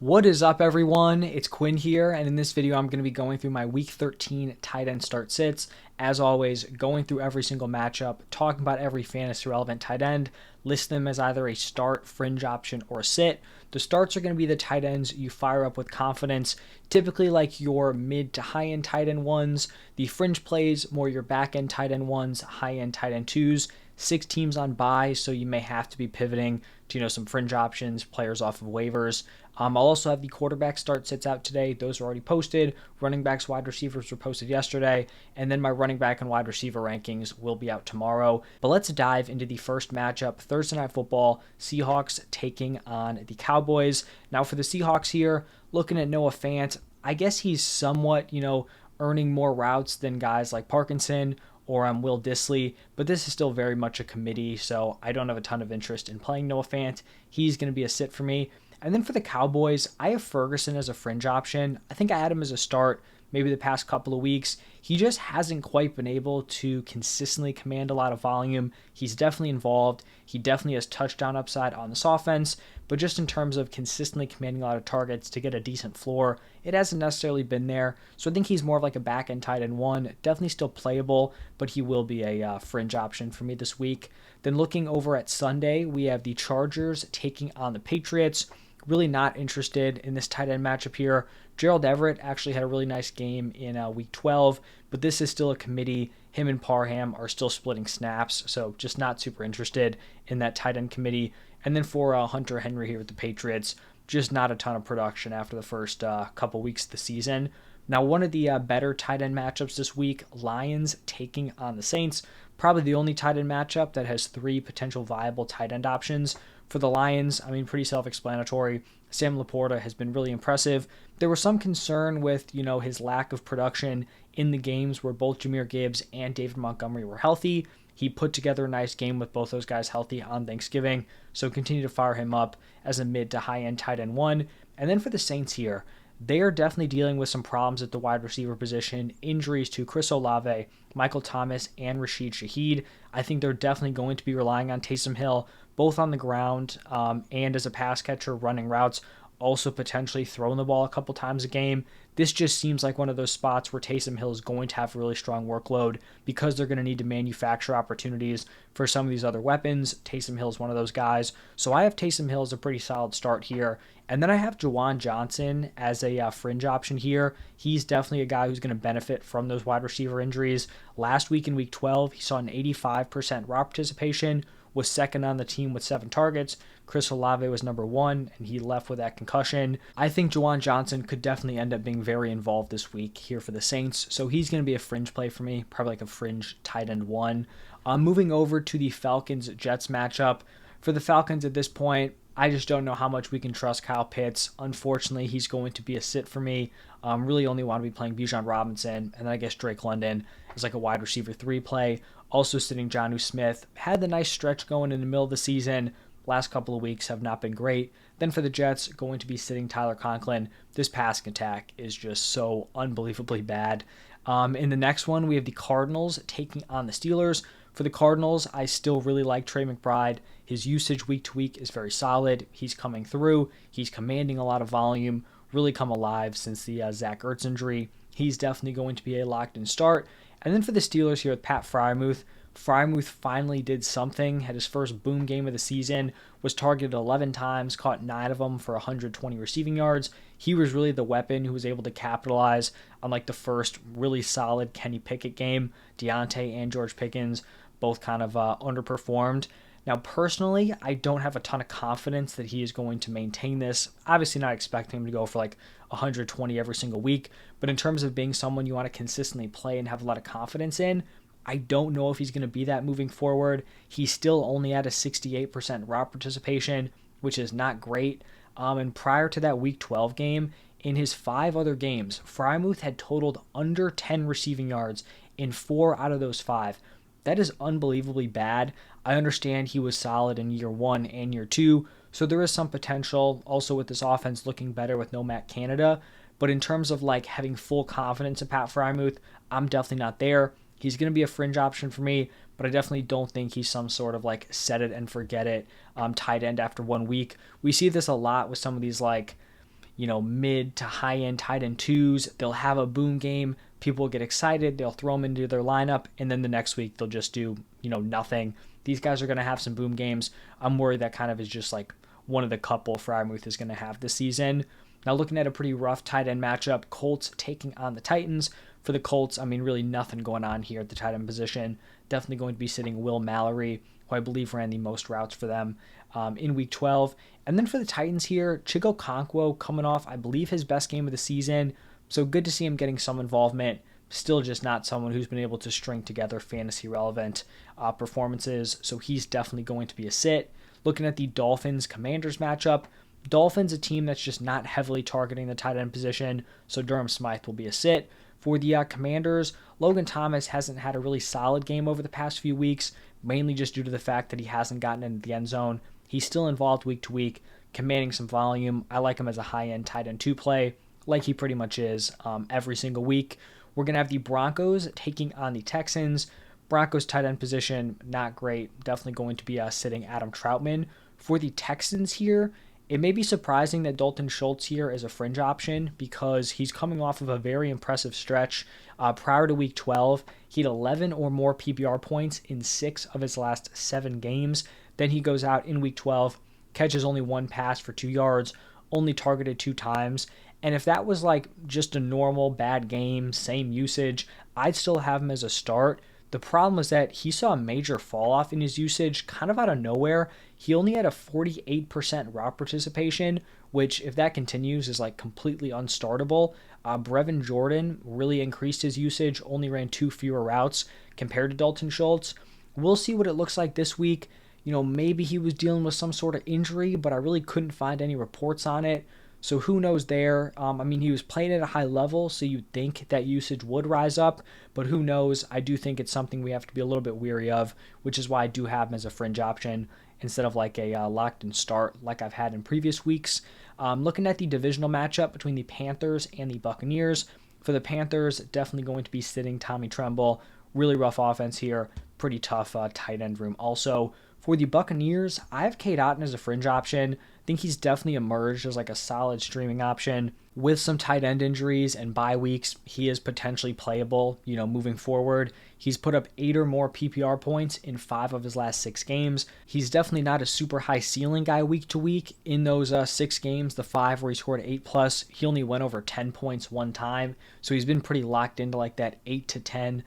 What is up, everyone? It's Quinn here, and in this video I'm going to be going through my Week 13 tight end start sits. As always, going through every single matchup, talking about every fantasy relevant tight end, list them as either a start, fringe option, or a sit. The starts are going to be the tight ends you fire up with confidence, typically like your mid to high end tight end ones. The fringe plays, more your back end tight end ones, high end tight end twos. 6 teams on bye, so you may have to be pivoting to some fringe options, players off of waivers. I'll also have the quarterback start sits out today. Those are already posted. Running backs, wide receivers were posted yesterday, and then my running back and wide receiver rankings will be out tomorrow. But let's dive into the first matchup, Thursday Night Football, Seahawks taking on the Cowboys. Now for the Seahawks here, looking at Noah Fant, I guess he's somewhat, earning more routes than guys like Parkinson or Will Dissly, but this is still very much a committee, so I don't have a ton of interest in playing Noah Fant. He's going to be a sit for me. And then for the Cowboys, I have Ferguson as a fringe option. I think I had him as a start maybe the past couple of weeks. He just hasn't quite been able to consistently command a lot of volume. He's definitely involved. He definitely has touchdown upside on this offense, but just in terms of consistently commanding a lot of targets to get a decent floor, it hasn't necessarily been there. So I think he's more of like a back-end tight end one. Definitely still playable, but he will be a fringe option for me this week. Then looking over at Sunday, we have the Chargers taking on the Patriots. Really not interested in this tight end matchup here. Gerald Everett actually had a really nice game in Week 12, but this is still a committee. Him and Parham are still splitting snaps, so just not super interested in that tight end committee. And then for Hunter Henry here with the Patriots, just not a ton of production after the first couple weeks of the season. Now, one of the better tight end matchups this week, Lions taking on the Saints. Probably the only tight end matchup that has 3 potential viable tight end options. For the Lions, pretty self-explanatory. Sam Laporta has been really impressive. There was some concern with, his lack of production in the games where both Jahmyr Gibbs and David Montgomery were healthy. He put together a nice game with both those guys healthy on Thanksgiving, so continue to fire him up as a mid to high-end tight end one. And then for the Saints here, they are definitely dealing with some problems at the wide receiver position, injuries to Chris Olave, Michael Thomas, and Rashid Shaheed. I think they're definitely going to be relying on Taysom Hill, both on the ground and as a pass catcher running routes, also potentially throwing the ball a couple times a game. This just seems like one of those spots where Taysom Hill is going to have a really strong workload because they're going to need to manufacture opportunities for some of these other weapons. Taysom Hill is one of those guys. So I have Taysom Hill as a pretty solid start here. And then I have Juwan Johnson as a fringe option here. He's definitely a guy who's going to benefit from those wide receiver injuries. Last week in Week 12, he saw an 85% route participation, was second on the team with 7 targets. Chris Olave was number 1, and he left with that concussion. I think Juwan Johnson could definitely end up being very involved this week here for the Saints, so he's going to be a fringe play for me, probably like a fringe tight end one. Moving over to the Falcons Jets matchup. For the Falcons at this point, I just don't know how much we can trust Kyle Pitts. Unfortunately, he's going to be a sit for me. Really only want to be playing Bijan Robinson, and then I guess Drake London is like a wide receiver 3 play. Also sitting Jonnu Smith. Had the nice stretch going in the middle of the season. Last couple of weeks have not been great. Then for the Jets, going to be sitting Tyler Conklin. This passing attack is just so unbelievably bad. In the next one, we have the Cardinals taking on the Steelers. For the Cardinals, I still really like Trey McBride. His usage week to week is very solid. He's coming through. He's commanding a lot of volume. Really come alive since the Zach Ertz injury. He's definitely going to be a locked-in start. And then for the Steelers here with Pat Freiermuth, Freiermuth finally did something, had his first boom game of the season, was targeted 11 times, caught 9 of them for 120 receiving yards. He was really the weapon who was able to capitalize on the first really solid Kenny Pickett game. Deontay and George Pickens both kind of underperformed. Now, personally, I don't have a ton of confidence that he is going to maintain this. Obviously not expecting him to go for 120 every single week, but in terms of being someone you want to consistently play and have a lot of confidence in, I don't know if he's going to be that moving forward. He's still only at a 68% route participation, which is not great. And prior to that Week 12 game, in his 5 other games, Freiermuth had totaled under 10 receiving yards in 4 out of those 5. That is unbelievably bad. I understand he was solid in year 1 and year 2, so there is some potential also with this offense looking better with no Matt Canada. But in terms of having full confidence in Pat Freiermuth, I'm definitely not there. He's going to be a fringe option for me, but I definitely don't think he's some sort of set it and forget it tight end after 1 week. We see this a lot with some of these mid to high end tight end twos. They'll have a boom game. People will get excited. They'll throw them into their lineup. And then the next week, they'll just do, nothing. These guys are going to have some boom games. I'm worried that kind of is just like one of the couple Freiermuth is going to have this season. Now, looking at a pretty rough tight end matchup, Colts taking on the Titans. For the Colts, really nothing going on here at the tight end position. Definitely going to be sitting Will Mallory, who I believe ran the most routes for them in Week 12. And then for the Titans here, Chico Okonkwo coming off, I believe, his best game of the season. So good to see him getting some involvement. Still just not someone who's been able to string together fantasy-relevant performances. So he's definitely going to be a sit. Looking at the Dolphins Commanders matchup, Dolphins, a team that's just not heavily targeting the tight end position, so Durham Smythe will be a sit. For the Commanders, Logan Thomas hasn't had a really solid game over the past few weeks, mainly just due to the fact that he hasn't gotten into the end zone. He's still involved week to week, commanding some volume. I like him as a high-end tight end 2 play, like he pretty much is every single week. We're going to have the Broncos taking on the Texans. Broncos tight end position, not great. Definitely going to be sitting Adam Troutman. For the Texans here, it may be surprising that Dalton Schultz here is a fringe option because he's coming off of a very impressive stretch. Prior to Week 12, he had 11 or more PPR points in 6 of his last 7 games. Then he goes out in Week 12, catches only 1 pass for 2 yards, only targeted 2 times. And if that was like just a normal bad game, same usage, I'd still have him as a start. The problem was that he saw a major fall off in his usage kind of out of nowhere. He only had a 48% route participation, which if that continues is like completely unstartable. Brevin Jordan really increased his usage, only ran 2 fewer routes compared to Dalton Schultz. We'll see what it looks like this week. Maybe he was dealing with some sort of injury, but I really couldn't find any reports on it. So who knows there? He was playing at a high level, so you'd think that usage would rise up, but who knows? I do think it's something we have to be a little bit weary of, which is why I do have him as a fringe option instead of like a locked-in start like I've had in previous weeks. Looking at the divisional matchup between the Panthers and the Buccaneers. For the Panthers, definitely going to be sitting Tommy Tremble. Really rough offense here. Pretty tough tight end room also. For the Buccaneers, I have Cade Otton as a fringe option. I think he's definitely emerged as like a solid streaming option. With some tight end injuries and bye weeks, he is potentially playable, moving forward. He's put up 8 or more PPR points in 5 of his last 6 games. He's definitely not a super high ceiling guy week to week. In those 6 games, the 5 where he scored 8+, he only went over 10 points one time. So he's been pretty locked into like that 8 to 10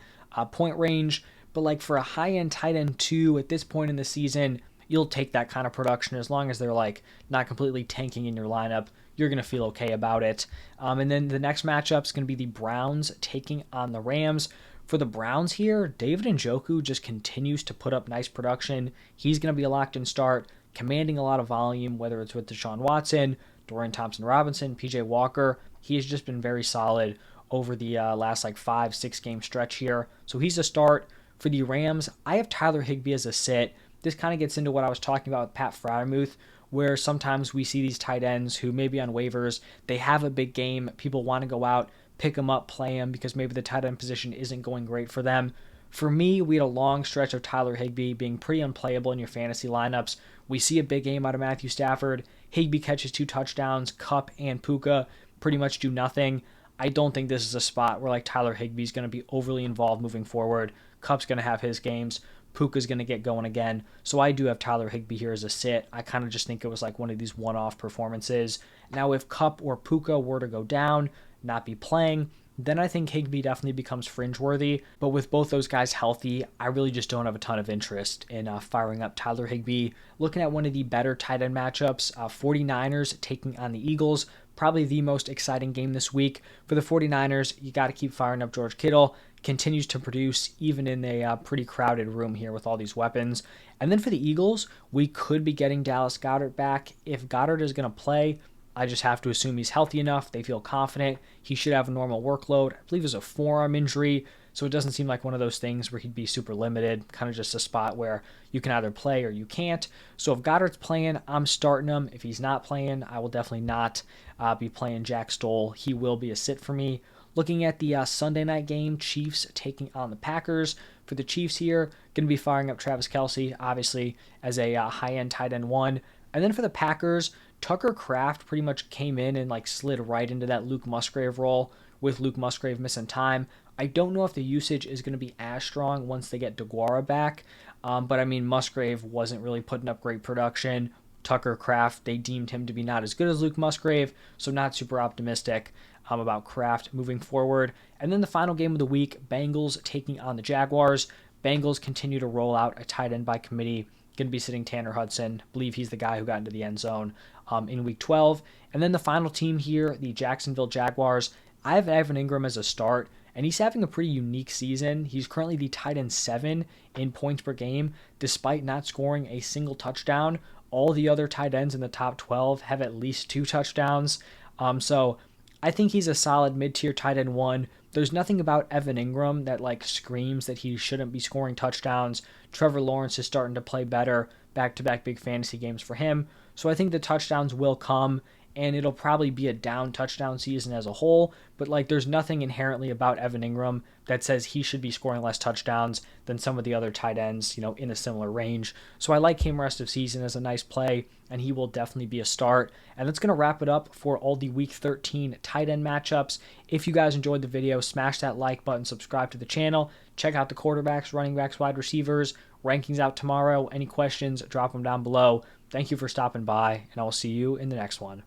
point range. But like for a high-end tight end 2 at this point in the season, you'll take that kind of production as long as they're like not completely tanking in your lineup. You're going to feel okay about it. And then the next matchup is going to be the Browns taking on the Rams. For the Browns here, David Njoku just continues to put up nice production. He's going to be a locked-in start, commanding a lot of volume, whether it's with Deshaun Watson, Dorian Thompson-Robinson, PJ Walker. He has just been very solid over the last 5-6 game stretch here. So he's a start. For the Rams, I have Tyler Higbee as a sit. This kind of gets into what I was talking about with Pat Freiermuth, where sometimes we see these tight ends who may be on waivers. They have a big game. People want to go out, pick them up, play them because maybe the tight end position isn't going great for them. For me, we had a long stretch of Tyler Higbee being pretty unplayable in your fantasy lineups. We see a big game out of Matthew Stafford. Higbee catches 2 touchdowns. Kupp and Puka pretty much do nothing. I don't think this is a spot where Tyler Higbee is going to be overly involved moving forward. Kupp's going to have his games. Puka's going to get going again. So I do have Tyler Higbee here as a sit. I kind of just think it was one of these one-off performances. Now, if Kupp or Puka were to go down, not be playing, then I think Higbee definitely becomes fringe-worthy. But with both those guys healthy, I really just don't have a ton of interest in firing up Tyler Higbee. Looking at one of the better tight end matchups, 49ers taking on the Eagles. Probably the most exciting game this week. For the 49ers, you got to keep firing up George Kittle. Continues to produce even in a pretty crowded room here with all these weapons. And then for the Eagles, we could be getting Dallas Goedert back. If Goddard is going to play, I just have to assume he's healthy enough. They feel confident. He should have a normal workload. I believe it's a forearm injury, so it doesn't seem like one of those things where he'd be super limited, kind of just a spot where you can either play or you can't. So if Goddard's playing, I'm starting him. If he's not playing, I will definitely not be playing Jack Stoll. He will be a sit for me. Looking at the Sunday night game, Chiefs taking on the Packers. For the Chiefs here, going to be firing up Travis Kelce, obviously, as a high-end tight end 1. And then for the Packers, Tucker Kraft pretty much came in and like slid right into that Luke Musgrave role with Luke Musgrave missing time. I don't know if the usage is going to be as strong once they get DeGuara back, but I mean, Musgrave wasn't really putting up great production. Tucker Kraft, they deemed him to be not as good as Luke Musgrave, so not super optimistic about Kraft moving forward. And then the final game of the week, Bengals taking on the Jaguars. Bengals continue to roll out a tight end by committee. Going to be sitting Tanner Hudson. Believe he's the guy who got into the end zone in week 12. And then the final team here, the Jacksonville Jaguars. I have Evan Ingram as a start, and he's having a pretty unique season. He's currently the tight end 7 in points per game, despite not scoring a single touchdown. All the other tight ends in the top 12 have at least 2 touchdowns. So I think he's a solid mid-tier tight end 1. There's nothing about Evan Ingram that like screams that he shouldn't be scoring touchdowns. Trevor Lawrence is starting to play better. Back-to-back big fantasy games for him. So I think the touchdowns will come, and it'll probably be a down touchdown season as a whole, but like there's nothing inherently about Evan Ingram that says he should be scoring less touchdowns than some of the other tight ends, in a similar range. So I like him rest of season as a nice play, and he will definitely be a start. And that's going to wrap it up for all the Week 13 tight end matchups. If you guys enjoyed the video, smash that like button, subscribe to the channel, check out the quarterbacks, running backs, wide receivers, rankings out tomorrow. Any questions, drop them down below. Thank you for stopping by, and I will see you in the next one.